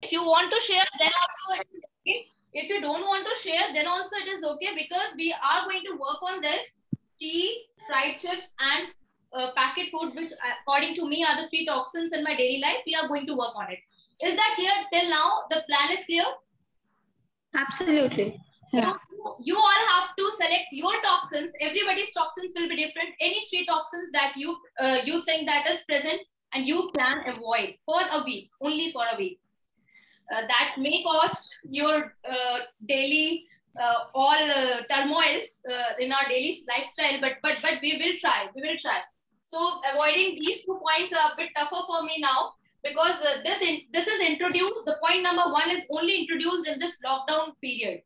If you want to share, then also it is okay. If you don't want to share, then also it is okay, because we are going to work on this tea, fried chips, and packet food, which according to me are the 3 toxins in my daily life. We are going to work on it. Is that clear till now? The plan is clear? Absolutely. Yeah. So you all have to select your toxins. Everybody's toxins will be different. Any 3 toxins that you think that is present and you can avoid for a week, only for a week. That may cost your daily all turmoils in our daily lifestyle, but we will try. We will try. So avoiding these 2 points are a bit tougher for me now, because this is introduced. The point number 1 is only introduced in this lockdown period.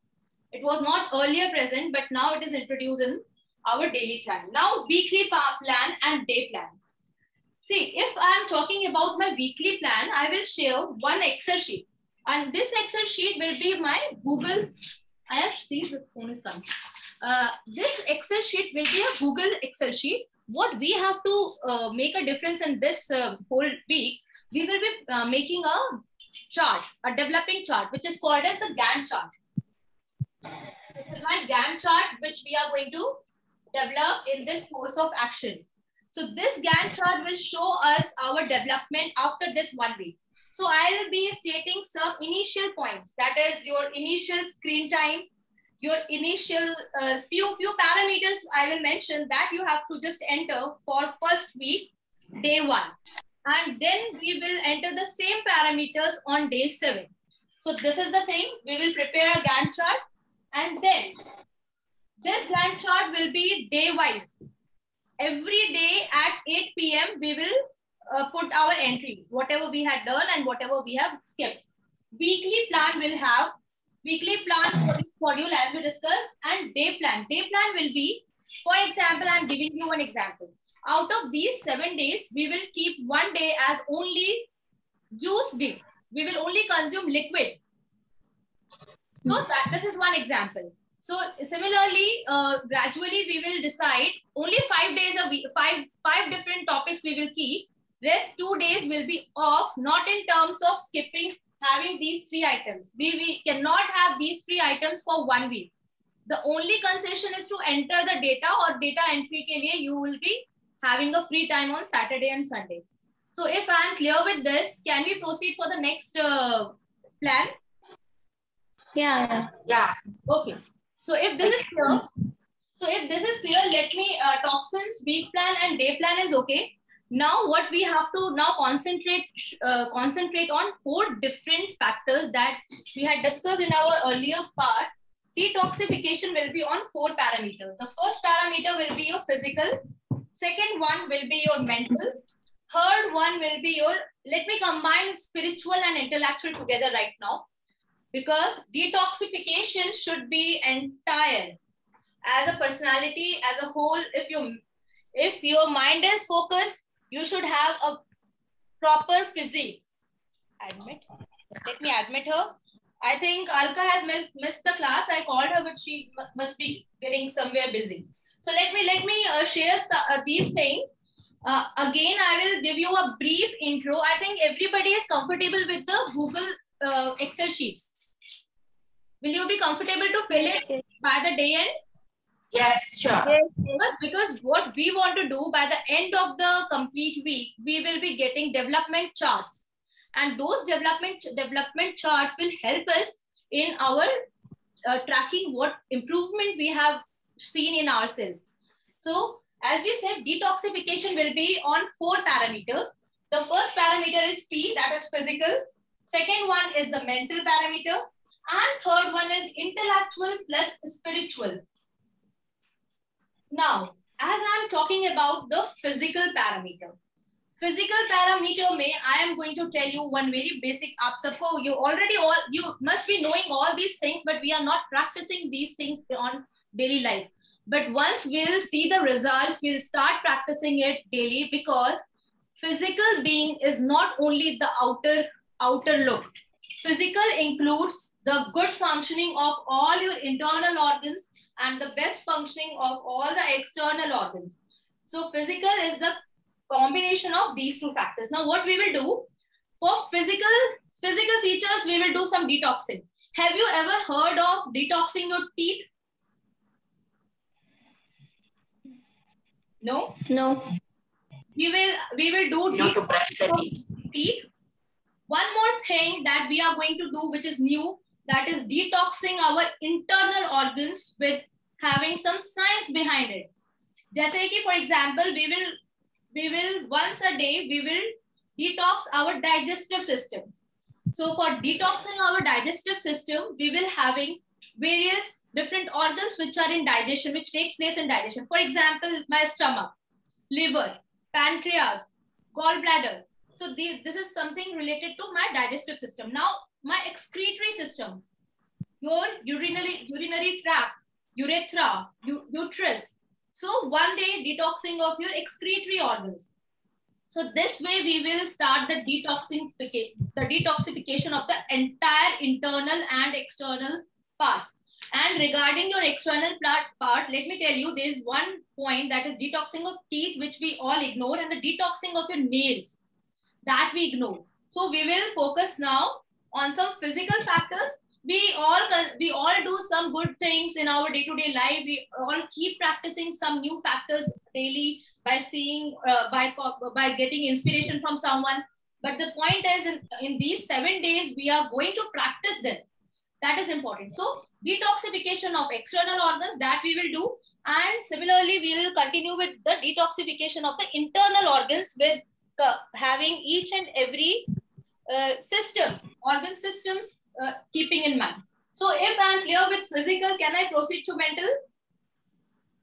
It was not earlier present, but now it is introduced in our daily plan. Now, weekly plan and day plan. See, if I am talking about my weekly plan, I will share one Excel sheet. And this Excel sheet will be my Google. I have seen the phone is coming. This Excel sheet will be a Google Excel sheet. What we have to make a difference in this whole week, we will be making a chart, a developing chart, which is called as the Gantt chart. This is my Gantt chart, which we are going to develop in this course of action. So this Gantt chart will show us our development after this 1 week. So I will be stating some initial points. That is your initial screen time, your initial few parameters I will mention that you have to just enter for first week, day 1. And then we will enter the same parameters on day 7. So this is the thing. We will prepare a Gantt chart. And then this Gantt chart will be day-wise. Every day at 8 p.m. we will put our entries, whatever we had done and whatever we have skipped. Weekly plan will have weekly plan schedule as we discussed, and day plan. Day plan will be, for example, I'm giving you an example. Out of these 7 days, we will keep 1 day as only juice day. We will only consume liquid. So this is one example. So similarly, gradually we will decide only 5 days a week, five different topics we will keep. Rest 2 days will be off, not in terms of skipping having these 3 items. We cannot have these 3 items for 1 week. The only concession is to enter the data, or data entry ke liye you will be having a free time on Saturday and Sunday. So if I am clear with this, can we proceed for the next plan? Yeah. Okay. So if this is clear, let me toxins, week plan and day plan is okay. Now what we have to now concentrate on 4 different factors that we had discussed in our earlier part. Detoxification will be on 4 parameters. The first parameter will be your physical. Second one will be your mental. Third one will be your, let me combine spiritual and intellectual together right now, because detoxification should be entire as a personality, as a whole. If your mind is focused, you should have a proper physique. Let me admit her. I think Alka has missed the class. I called her, but she must be getting somewhere busy. So let me share these things. Again, I will give you a brief intro. I think everybody is comfortable with the Google Excel sheets. Will you be comfortable to fill it by the day end? Yes, sure. Yes, because what we want to do by the end of the complete week, we will be getting development charts. And those development charts will help us in our tracking what improvement we have seen in ourselves. So as we said, detoxification will be on 4 parameters. The first parameter is P, that is physical. Second one is the mental parameter. And third one is intellectual plus spiritual. Now, as I'm talking about the physical parameter. Physical parameter mein, I am going to tell you one very basic. You must be knowing all these things, but we are not practicing these things on daily life. But once we'll see the results, we'll start practicing it daily, because physical being is not only the outer look. Physical includes the good functioning of all your internal organs and the best functioning of all the external organs. So physical is the combination of these 2 factors. Now what we will do for physical Physical features, we will do some detoxing. Have you ever heard of detoxing your teeth? No? No. We will do You know, to brush the teeth. teeth. One more thing that we are going to do, which is new, that is detoxing our internal organs with having some science behind it. जैसे कि for example, we will once a day, we will detox our digestive system. So for detoxing our digestive system, we will having various different organs which are in digestion, which takes place in digestion. For example, my stomach, liver, pancreas, gallbladder. So this is something related to my digestive system. Now, my excretory system, your urinary tract, urethra, uterus. So one day detoxing of your excretory organs. So this way we will start the detoxification of the entire internal and external parts. And regarding your external part, let me tell you, there is one point, that is detoxing of teeth, which we all ignore, and the detoxing of your nails, that we ignore. So we will focus now on some physical factors. We all do some good things in our day-to-day life. We all keep practicing some new factors daily by seeing, by getting inspiration from someone. But the point is, in these 7 days, we are going to practice them. That is important. So detoxification of external organs, that we will do. And similarly, we will continue with the detoxification of the internal organs with having each and every organ systems keeping in mind. So if I am clear with physical, can I proceed to mental?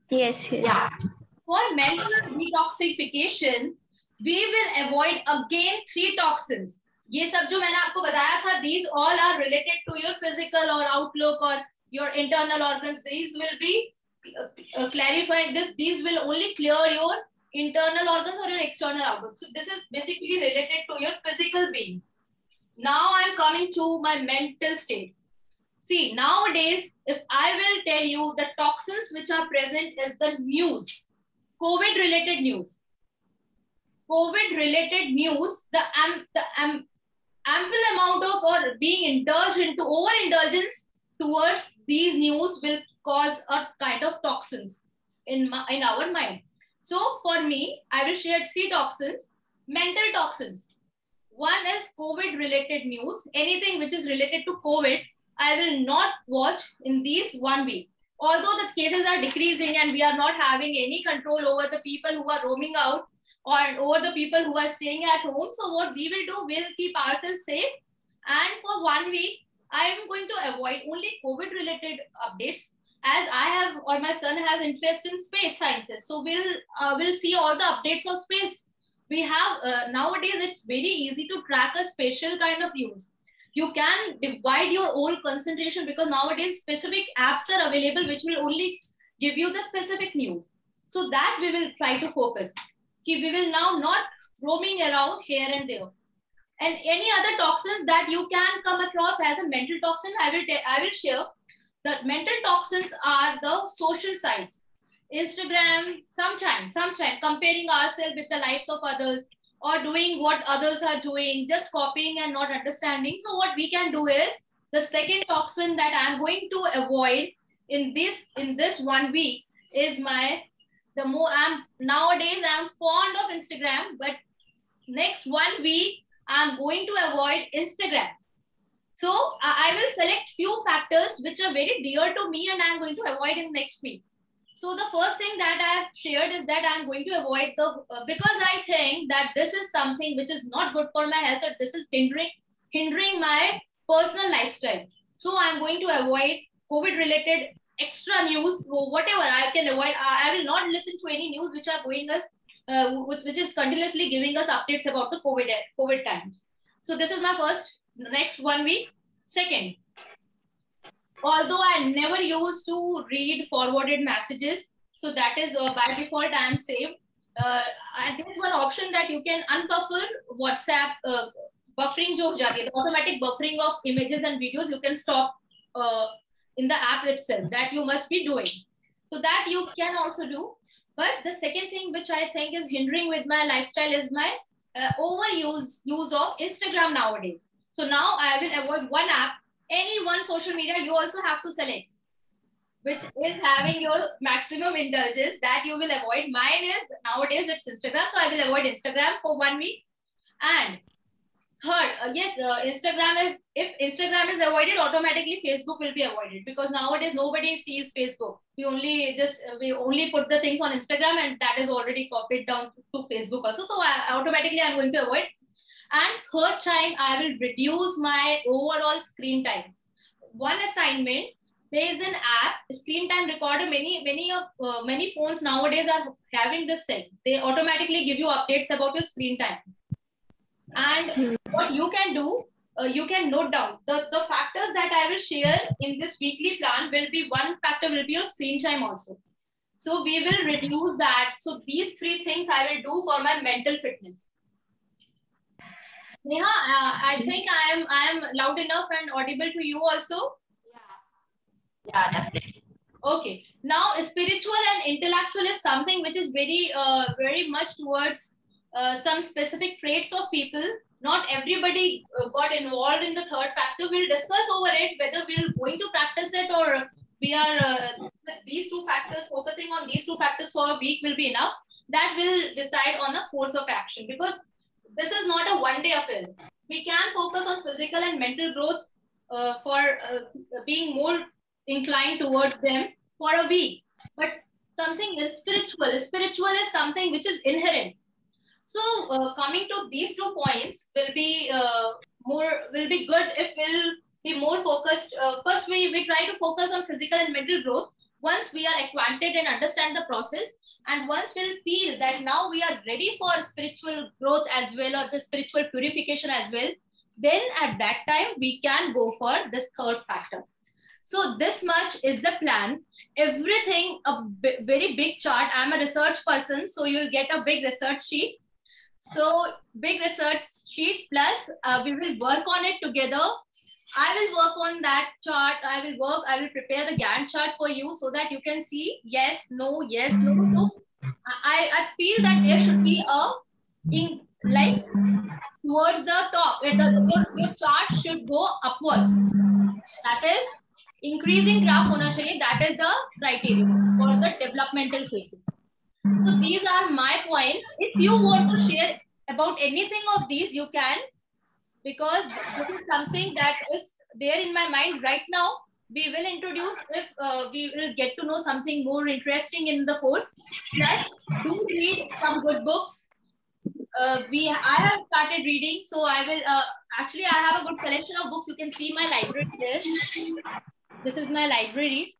Yes. Yeah. For mental detoxification, we will avoid again 3 toxins. ये सब जो मैंने आपको बताया था, these all are related to your physical or outlook or your internal organs. These will be clarified. These will only clear your internal organs or your external organs. So this is basically related to your physical being. Now I'm coming to my mental state. See, nowadays, if I will tell you the toxins which are present is the news, COVID-related news. COVID-related news, the ample amount of or being indulged into overindulgence towards these news will cause a kind of toxins in our mind. So for me, I will share 3 toxins, mental toxins. One is COVID-related news. Anything which is related to COVID, I will not watch in these 1 week. Although the cases are decreasing and we are not having any control over the people who are roaming out or over the people who are staying at home. So what we will do, we'll keep ourselves safe. And for 1 week, I am going to avoid only COVID-related updates, as I have, or my son has interest in space sciences. So we'll see all the updates of space. We have, nowadays, it's very easy to track a spatial kind of use. You can divide your whole concentration because nowadays specific apps are available which will only give you the specific news. So that we will try to focus. We will now not roaming around here and there. And any other toxins that you can come across as a mental toxin, I will share. The mental toxins are the social sites. Instagram, sometimes comparing ourselves with the lives of others, or doing what others are doing, just copying and not understanding. So what we can do is, the second toxin that I'm going to avoid in this 1 week is nowadays I'm fond of Instagram, but next 1 week I'm going to avoid Instagram. So I will select few factors which are very dear to me and I'm going to avoid in next week. So the first thing that I have shared is that I'm going to avoid because I think that this is something which is not good for my health, or this is hindering my personal lifestyle. So I'm going to avoid COVID-related extra news, whatever I can avoid. I will not listen to any news which are going us, which is continuously giving us updates about the COVID times. So this is my first, next 1 week. Second, although I never used to read forwarded messages, so that is by default I am saved. And there is one option that you can unbuffer WhatsApp buffering, the automatic buffering of images and videos. You can stop in the app itself. That you must be doing. So that you can also do. But the second thing which I think is hindering with my lifestyle is my overuse of Instagram nowadays. So now I will avoid one app. Any one social media you also have to select, which is having your maximum indulgence that you will avoid. Mine is nowadays it's Instagram, so I will avoid Instagram for 1 week. And third, Instagram, if Instagram is avoided, automatically Facebook will be avoided, because nowadays nobody sees Facebook. We only put the things on Instagram, and that is already copied down to Facebook also. So automatically I'm going to avoid. And third time, I will reduce my overall screen time. One assignment, there is an app, screen time recorder. Many phones nowadays are having this thing. They automatically give you updates about your screen time. And what you can do, you can note down the factors that I will share in this weekly plan. Will be one factor will be your screen time also. So we will reduce that. So these 3 things I will do for my mental fitness. Neha, I think I am loud enough and audible to you also. Yeah, definitely. Okay. Now, spiritual and intellectual is something which is very much towards some specific traits of people. Not everybody got involved in the third factor. We'll discuss over it whether we're going to practice it, or we are these 2 factors, focusing on these 2 factors for a week will be enough. That will decide on the course of action, because this is not a one-day affair. We can focus on physical and mental growth for being more inclined towards them for a week. But something is spiritual. Spiritual is something which is inherent. So coming to these 2 points will be good if we'll be more focused. First, we try to focus on physical and mental growth. Once we are acquainted and understand the process, and once we'll feel that now we are ready for spiritual growth as well, or the spiritual purification as well, then at that time we can go for this third factor. So this much is the plan. Everything, very big chart. I'm a research person, so you'll get a big research sheet. So big research sheet, plus we will work on it together. I will work on that chart. I will prepare the Gantt chart for you so that you can see yes, no, yes, no. So I feel that there should be like towards the top. Your chart should go upwards. That is increasing graph hona chahiye. That is the criteria for the developmental phases. So these are my points. If you want to share about anything of these, you can, because this is something that is there in my mind right now. We will introduce if we will get to know something more interesting in the course. Plus, do read some good books. I have started reading, so I will actually I have a good collection of books. You can see my library there. This is my library.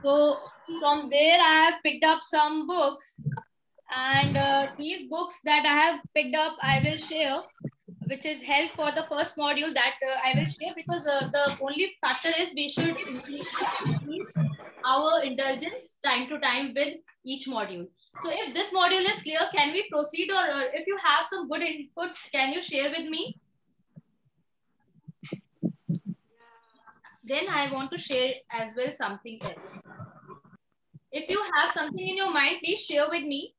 So from there I have picked up some books, and these books that I have picked up I will share, which is help for the first module that I will share, because the only factor is we should increase our indulgence time to time with each module. So if this module is clear, can we proceed, or if you have some good inputs, can you share with me? Then I want to share as well something else. If you have something in your mind, please share with me.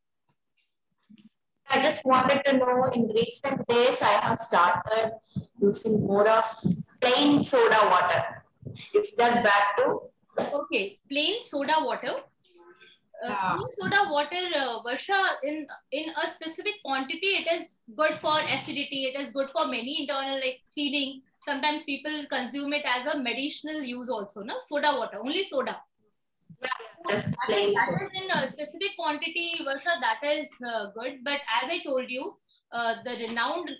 I just wanted to know, in recent days, I have started using more of plain soda water. Is that bad too? Okay, plain soda water. Plain soda water, Varsha, in a specific quantity, it is good for acidity. It is good for many internal, like cleaning. Sometimes people consume it as a medicinal use also, no? Soda water, only soda. Just plain soda. That is in a specific quantity, Varsha, that is good. But as I told you, the renowned,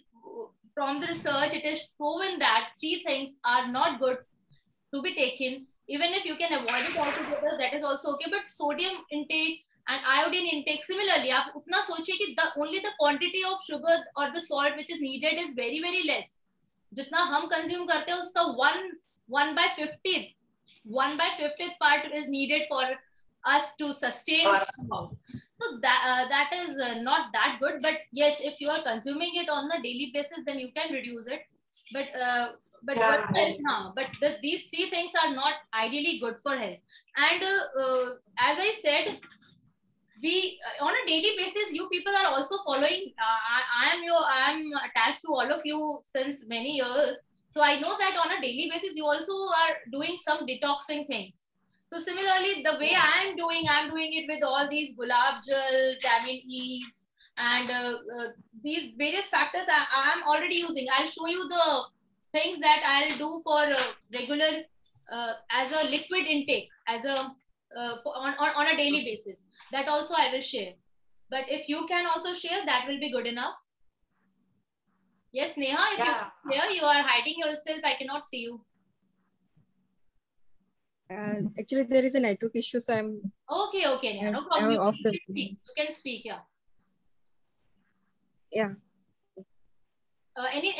from the research, it is proven that 3 things are not good to be taken. Even if you can avoid it altogether, that is also okay. But sodium intake and iodine intake, similarly, आप उतना सोचिए कि only the quantity of sugar or the salt which is needed is very, very less. जितना हम consume करते हैं उसका 1/50th part is needed for us to sustain. So that is not that good. But yes, if you are consuming it on a daily basis, then you can reduce it. But these 3 things are not ideally good for health. And as I said, we on a daily basis, you people are also following. I am attached to all of you since many years. So I know that on a daily basis, you also are doing some detoxing things. So similarly, the way I'm doing it with all these gulab jal, vitamin E's, and these various factors I am already using. I'll show you the things that I'll do for regular as a liquid intake, as a on a daily basis. That also I will share. But if you can also share, that will be good enough. Yes, Neha, if you here, you are hiding yourself. I cannot see you. Actually, there is a network issue, so I'm okay, Neha. No problem. You can speak. Yeah. Any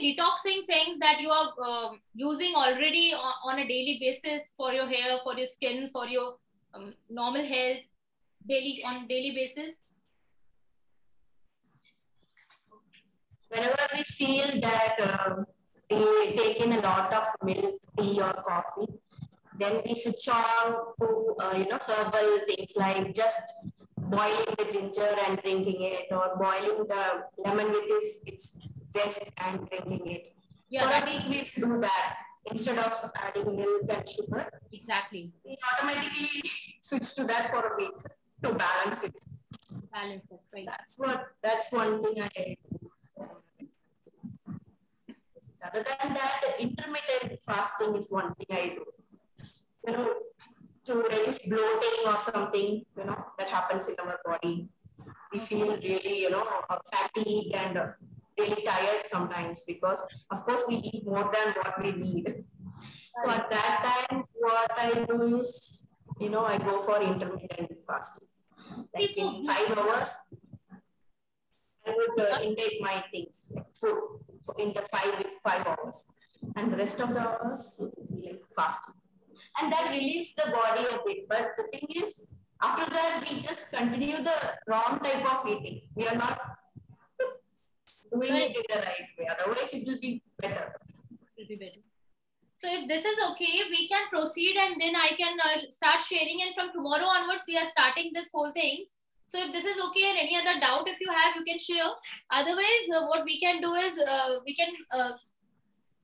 detoxing things that you are using already on a daily basis for your hair, for your skin, for your normal health, on daily basis? Whenever we feel that we take in a lot of milk, tea or coffee, then we switch on to herbal things like just boiling the ginger and drinking it, or boiling the lemon with its zest and drinking it. For a week we do that instead of adding milk and sugar. Exactly. We automatically switch to that for a week to balance it. Balance it, right. That's one thing I do. Other than that, intermittent fasting is one thing I do. To reduce bloating or something, that happens in our body. We feel really, fatigued and really tired sometimes because, of course, we eat more than what we need. So at that time, what I do is, I go for intermittent fasting. Like in 5 hours, I would intake my things, like food, in the 5 hours. And the rest of the hours, like fasting. And that relieves the body a bit. But the thing is, after that, we just continue the wrong type of eating. We are not doing it in the right way. Otherwise, it will be better. It will be better. So if this is okay, we can proceed and then I can start sharing. And from tomorrow onwards, we are starting this whole thing. So if this is okay and any other doubt, if you have, you can share. Otherwise, what we can do is we can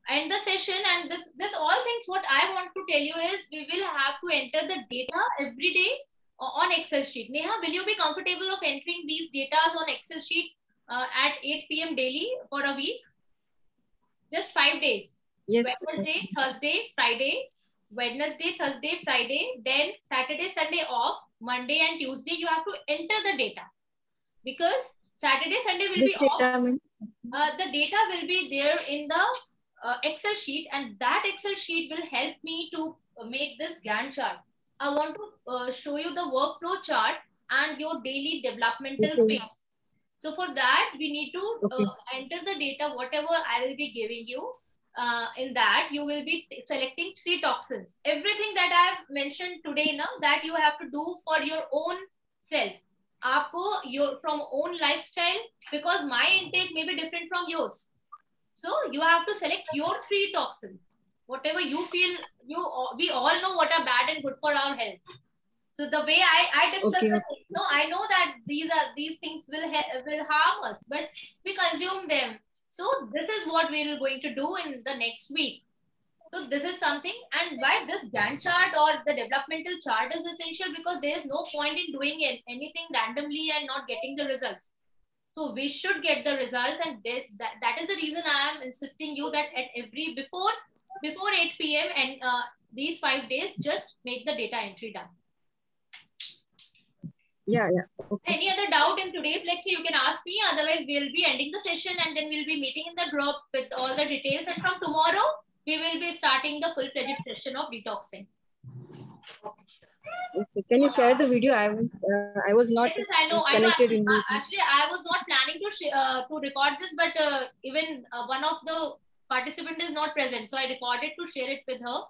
end the session. And this all things, what I want to tell you is we will have to enter the data every day on Excel sheet. Neha, will you be comfortable of entering these data on Excel sheet at 8 p.m. daily for a week? Just 5 days. Yes. Wednesday, Thursday, Friday, Wednesday, Thursday, Friday, then Saturday, Sunday off, Monday and Tuesday, you have to enter the data. Because Saturday, Sunday will be off. The data will be there in the Excel sheet, and that Excel sheet will help me to make this Gantt chart. I want to show you the workflow chart and your daily developmental phase. So for that, we need to enter the data, whatever I will be giving you. In that, you will be selecting 3 toxins. Everything that I have mentioned today, now that you have to do for your own self. Your from own lifestyle, because my intake may be different from yours. So you have to select your 3 toxins. Whatever you feel, we all know what are bad and good for our health. So the way I discuss the things, no, I know that these things will harm us, but we consume them. So this is what we are going to do in the next week. So this is something, and why this Gantt chart or the developmental chart is essential, because there is no point in doing anything randomly and not getting the results. So we should get the results, and that is the reason I am insisting you that at before 8 p.m. and these 5 days, just make the data entry done. Yeah. Okay. Any other doubt in today's lecture, you can ask me. Otherwise, we'll be ending the session and then we'll be meeting in the group with all the details. And from tomorrow, we will be starting the full-fledged session of detoxing. Okay. Can you share the video? I was not connected in the... Actually, I was not planning to record this, but even one of the participants is not present, so I recorded to share it with her.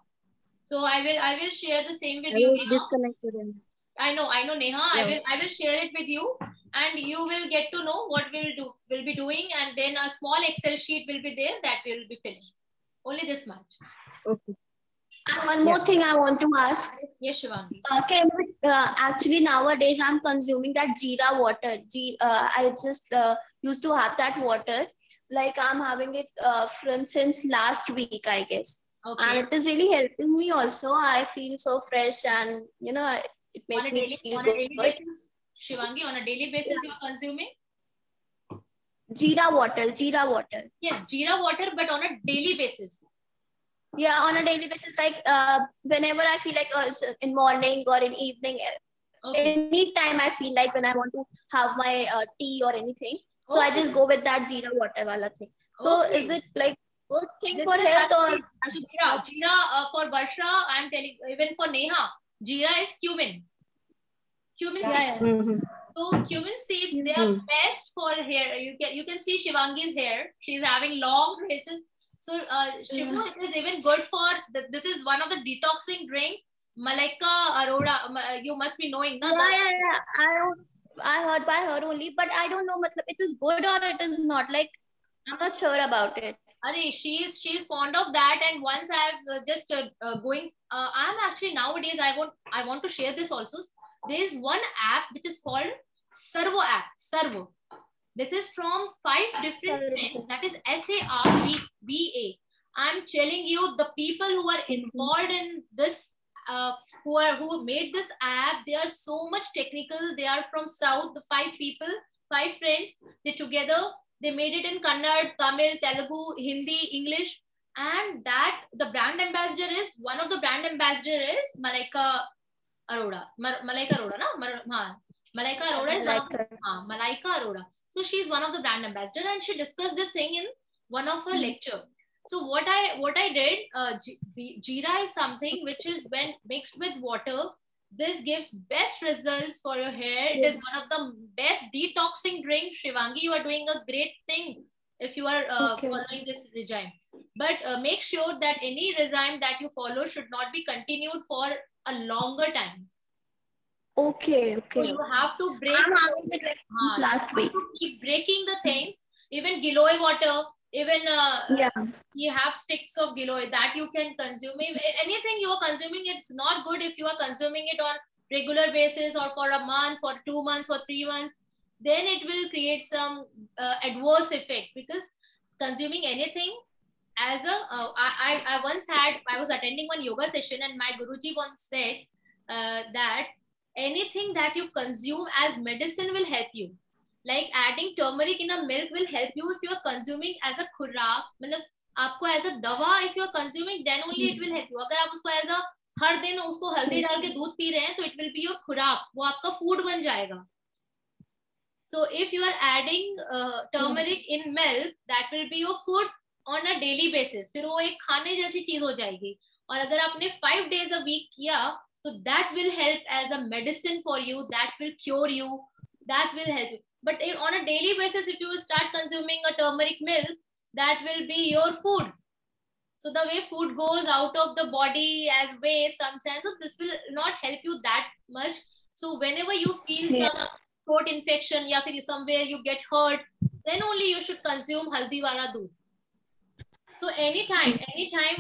So I will share the same with you. I was disconnected. I know, Neha. Yeah. I will share it with you, and you will get to know what we'll be doing, and then a small Excel sheet will be there that we will be filling. Only this much. Okay. And one more thing I want to ask. Yes, Shivangi. Actually, nowadays I'm consuming that Jeera water. I just used to have that water. Like I'm having it since last week, I guess. Okay. And it is really helping me also. I feel so fresh and, it makes me feel on good. a daily basis, Shivangi, on a daily basis you are consuming? Jeera water. Yes, Jeera water, but on a daily basis. Yeah, on a daily basis, like whenever I feel like also in morning or in evening, anytime I feel like when I want to have my tea or anything, so I just go with that Jeera water wala thing. So is it like good thing for health or Jeera for Varsha? I'm telling, even for Neha, Jeera is cumin. Cumin seeds. So cumin seeds, they are best for hair. You can see Shivangi's hair. She's having long tresses. So Shivu, it is even good for, this is one of the detoxing drink, Malaika Arora, you must be knowing. No? I heard by her only, but I don't know it is good or it is not. Like, I'm not sure about it. She's fond of that, and once I've just I'm actually nowadays, I want to share this also. There is one app which is called Sarvo app. Sarvo. This is from 5 different friends. That is SARVA. I'm telling you, the people who are involved in this, who made this app, they are so much technical. They are from South. The 5 people, 5 friends, they made it in Kannada, Tamil, Telugu, Hindi, English, and that the brand ambassador is Malaika Arora. Malaika Arora, na? Malaika Arora is Malaika Arora. So she's one of the brand ambassador, and she discussed this thing in one of her lecture. So what I did, Jeera is something which is when mixed with water, this gives best results for your hair. It is one of the best detoxing drinks. Shivangi, you are doing a great thing if you are following this regime. But make sure that any regime that you follow should not be continued for a longer time. Okay. So you have to break. I'm having it like since last week. Keep breaking the things. Even Giloy water, even you have sticks of Giloy that you can consume. Anything you are consuming, it's not good if you are consuming it on regular basis or for a month, for 2 months, for 3 months. Then it will create some adverse effect, because consuming anything as a I was attending one yoga session, and my Guruji once said that anything that you consume as medicine will help you. Like adding turmeric in a milk will help you if you are consuming as a खुराक, मतलब आपको as a दवा, if you are consuming, then only it will help you. अगर आप उसको as a हर दिन उसको हल्दी डाल के दूध पी रहे हैं, तो it will be your खुराक, वो आपका food बन जाएगा. So if you are adding turmeric in milk, that will be your food on a daily basis. फिर वो एक खाने जैसी चीज हो जाएगी. और अगर आपने 5 days a week किया, so that will help as a medicine for you. That will cure you. That will help you. But on a daily basis, if you start consuming a turmeric milk, that will be your food. So the way food goes out of the body as waste sometimes, so this will not help you that much. So whenever you feel some throat infection, या फिर somewhere you get hurt, then only you should consume haldi wala doodh. So anytime,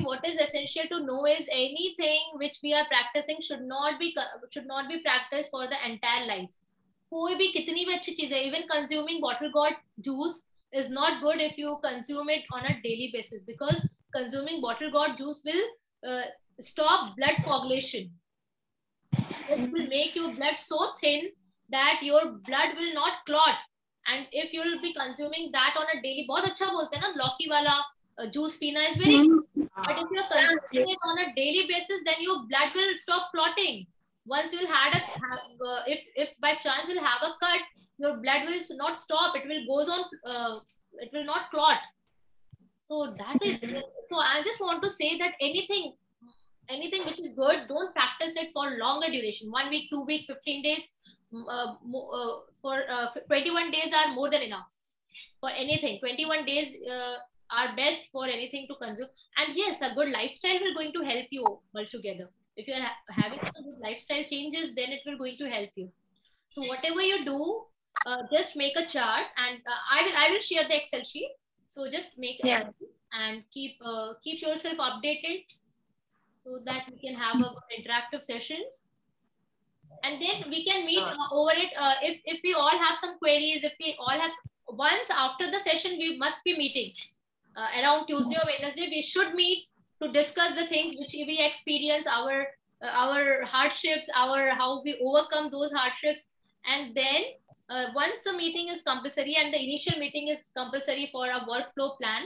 what is essential to know is anything which we are practicing should not be practiced for the entire life. कोई भी कितनी भी अच्छी चीज है, even consuming bottle gourd juice is not good if you consume it on a daily basis, because consuming bottle gourd juice will stop blood coagulation. It will make your blood so thin that your blood will not clot. And if you will be consuming that on a daily, बहुत अच्छा बोलते हैं ना, लौकी वाला juice पीना is very good. But if you are consuming it on a daily basis, then your blood will stop clotting. Once you'll if by chance you'll have a cut, your blood will not stop. It will goes on. It will not clot. So that is. So I just want to say that anything which is good, don't practice it for longer duration. 1 week, 2 weeks, 15 days. For 21 days are more than enough for anything. 21 days are best for anything to consume. And yes, a good lifestyle will going to help you all together. If you are having some good lifestyle changes, then it will going to help you. So whatever you do, just make a chart, and I will share the Excel sheet. So just make a chart and keep yourself updated. so that we can have a good interactive sessions. And then we can meet over it. If we all have some queries, if we all have, once after the session, we must be meeting around Tuesday or Wednesday. We should meet to discuss the things which we experience, our hardships, how we overcome those hardships. And then once the meeting is compulsory and the initial meeting is compulsory for a workflow plan,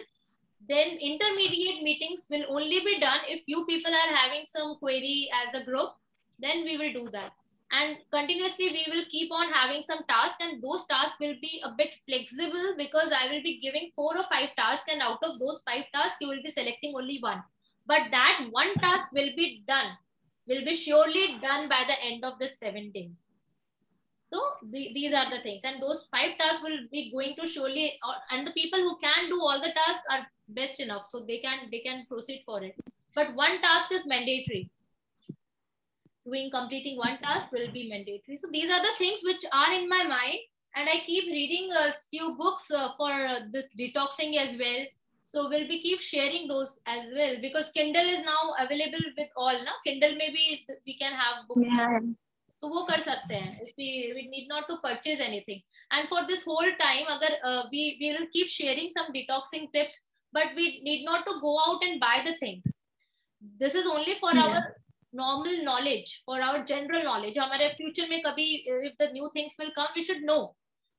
then intermediate meetings will only be done if you people are having some query as a group. Then we will do that. And continuously we will keep on having some tasks, and those tasks will be a bit flexible because I will be giving 4 or 5 tasks, and out of those 5 tasks you will be selecting only one. But that one task will be surely done by the end of the 7 days. So these are the things, and those 5 tasks will be going to surely, and the people who can do all the tasks are best enough, so they can proceed for it. But one task is mandatory. Completing one task will be mandatory. So these are the things which are in my mind, and I keep reading a few books for this detoxing as well. So we'll be keep sharing those as well, because Kindle is now available with all. Now Kindle, maybe we can have books. Yeah. So वो कर सकते हैं. If we need not to purchase anything. And for this whole time, अगर we will keep sharing some detoxing tips, but we need not to go out and buy the things. This is only for our normal knowledge, for our general knowledge. हमारे future में कभी if the new things will come, we should know.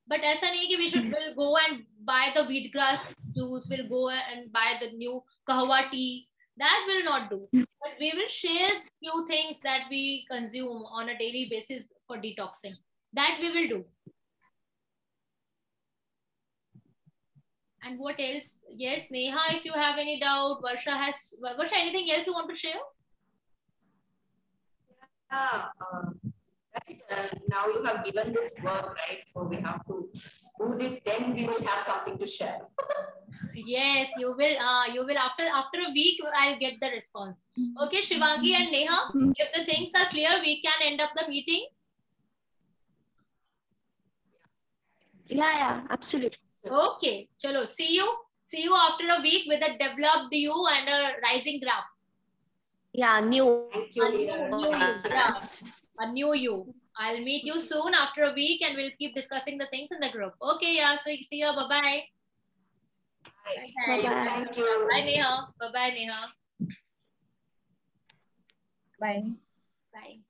But ऐसा नहीं कि we should will go and buy the wheatgrass juice, will go and buy the new kahwa tea. That will not do. But we will share few things that we consume on a daily basis for detoxing. That we will do. And what else? Yes, Neha, if you have any doubt, Varsha, anything else you want to share? That's it. Now you have given this work, right? So we have to do this, then we will have something to share. Yes, you will. After a week, I'll get the response. Okay, Shivangi and Neha, if the things are clear, we can end up the meeting. Yeah, absolutely. Okay, chalo. See you after a week with a developed you and a rising graph. Yeah, new. A new you. I'll meet you soon after a week, and we'll keep discussing the things in the group. Okay, yeah. So see you. Bye bye. Bye. Thank you. Bye, Neha. Bye bye, Neha. Bye. Bye.